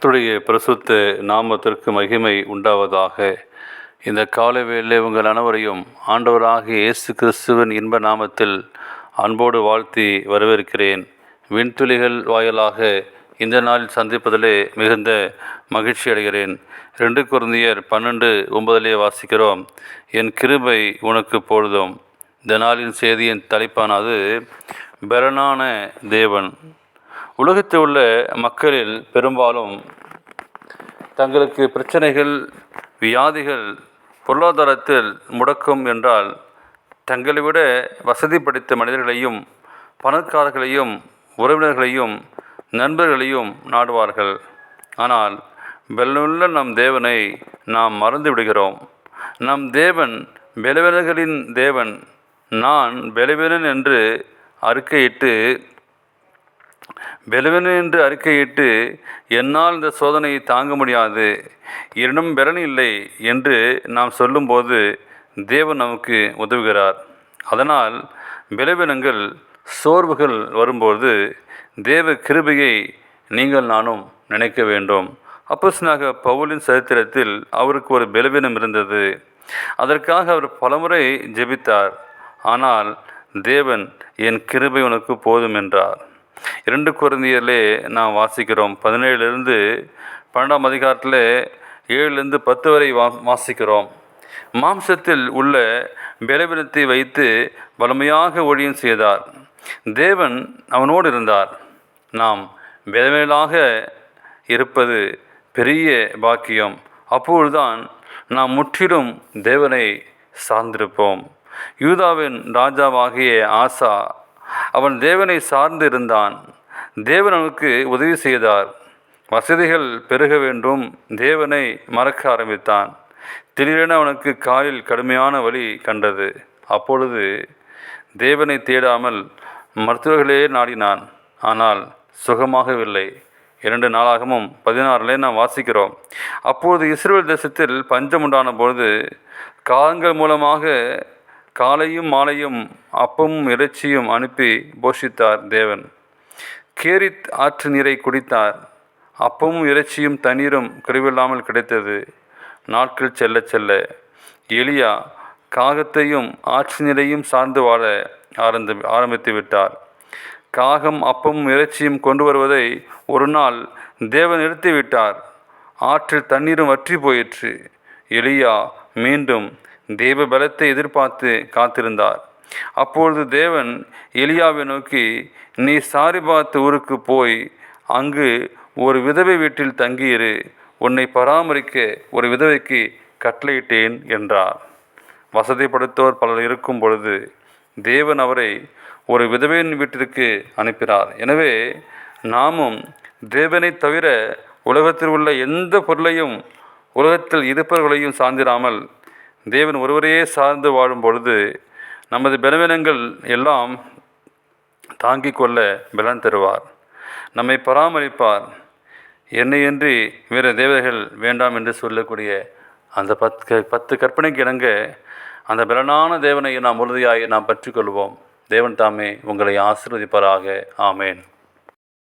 கர்த்தருடைய பரிசுத்த நாமத்திற்கு மகிமை உண்டாவதாக. இந்த காலை வேளையிலே உங்கள் அனைவரையும் ஆண்டவராகிய இயேசு கிறிஸ்துவின் இன்ப நாமத்தில் அன்போடு வாழ்த்தி வரவேற்கிறேன். விண்துளிகள் வாயிலாக இந்த நாளில் சந்திப்பதிலே மிகுந்த மகிழ்ச்சி அடைகிறேன். 2 கொரிந்தியர் 12:9 வாசிக்கிறோம், என் கிருபை உனக்கு போதும். இந்த நாளின் செய்தியின் தலைப்பானது பெலனான தேவன். உலகத்தில் உள்ள மக்களில் பெரும்பாலும் தங்களுக்கு பிரச்சனைகள், வியாதிகள், பொருளாதாரத்தில் முடக்கம் என்றால் தங்களை விட வசதி படைத்த மனிதர்களையும், பணக்காரர்களையும், உறவினர்களையும், நண்பர்களையும் நாடுவார்கள். ஆனால் பெலனுள்ள நம் தேவனை நாம் மறந்து விடுகிறோம். நம் தேவன் பலவீனர்களின் தேவன். நான் பலவீனன் என்று அறிக்கையிட்டு என்னால் இந்த சோதனையை தாங்க முடியாது, என்னிடம் பலன் இல்லை என்று நாம் சொல்லும்போது தேவன் நமக்கு உதவுகிறார். அதனால் பலவீனங்கள், சோர்வுகள் வரும்போது தேவ கிருபையை நீங்கள் நானும் நினைக்க வேண்டும். அப்போஸ்தலனாகிய பவுலின் சரித்திரத்தில் அவருக்கு ஒரு பலவீனம் இருந்தது. அதற்காக அவர் பலமுறை ஜெபித்தார். ஆனால் தேவன் என் கிருபை உனக்கு போதும் என்றார். 2 கொரிந்தியரிலே நாம் வாசிக்கிறோம், 17-12 அதிகாரத்தில் 7-10 வரை வாசிக்கிறோம். மாம்சத்தில் உள்ள பலவீனத்தை வைத்து வலிமையாக ஊழியம் செய்தார். தேவன் அவனோடு இருந்தார். நாம் பலவீனர்களாக இருப்பது பெரிய பாக்கியம். அப்பொழுதுதான் நாம் முற்றிலும் தேவனை சார்ந்திருப்போம். யூதாவின் ராஜாவாகிய ஆசா அவன் தேவனை சார்ந்து இருந்தான். தேவன் அவனுக்கு உதவி செய்தார். வசதிகள் பெருக வேண்டும், தேவனை மறக்க ஆரம்பித்தான். திடீரென அவனுக்கு காலில் கடுமையான வலி கண்டது. அப்பொழுது தேவனை தேடாமல் மருத்துவர்களே நாடினான். ஆனால் சுகமாகவில்லை. 2 நாளாகமும் 16 நாம் வாசிக்கிறோம். அப்போது இஸ்ரவேல் தேசத்தில் பஞ்சம் உண்டான பொழுது காகங்கள் மூலமாக காலையும் மாலையும் அப்பமும் இறைச்சியும் அனுப்பி போஷித்தார் தேவன். கேரித் ஆற்று நீரை குடித்தார். அப்பமும் இறைச்சியும் தண்ணீரும் குறைவில்லாமல் கிடைத்தது. நாட்கள் செல்ல செல்ல எலியா காகத்தையும் ஆற்று நீரையும் சார்ந்து வாழ ஆரம்பித்து விட்டார். காகம் அப்பமும் இறைச்சியும் கொண்டு வருவதை ஒரு நாள் தேவன் நிறுத்திவிட்டார். ஆற்றில் தண்ணீரும் வற்றி போயிற்று. எலியா மீண்டும் தேவ பலத்தை எதிர்பார்த்து காத்திருந்தார். அப்பொழுது தேவன் எலியாவை நோக்கி, நீ சாரிபாத் ஊருக்கு போய் அங்கு ஒரு விதவை வீட்டில் தங்கியிரு, உன்னை பராமரிக்க ஒரு விதவைக்கு கட்டளையிட்டேன் என்றார். வசதி படைத்தோர் பலர் இருக்கும் பொழுது தேவன் அவரை ஒரு விதவையின் வீட்டிற்கு அனுப்பினார். எனவே நாமும் தேவனை தவிர உலகத்தில் உள்ள எந்த பொருளையும், உலகத்தில் இருப்பவர்களையும் சார்ந்திராமல் தேவன் ஒருவரையே சார்ந்து வாழும் பொழுது நமது பலவீனங்கள் எல்லாம் தாங்கிக் கொள்ள பலன் தருவார், நம்மை பராமரிப்பார். என்னையின்றி வேறு தேவர்கள் வேண்டாம் என்று சொல்லக்கூடிய அந்த 10 கற்பனைக்கு இணங்க அந்த பலனான தேவனை நாம் உறுதியாய் நாம் பற்றிக்கொள்வோம். தேவன் தாமே உங்களை ஆசீர்வதிப்பாராக. ஆமேன்.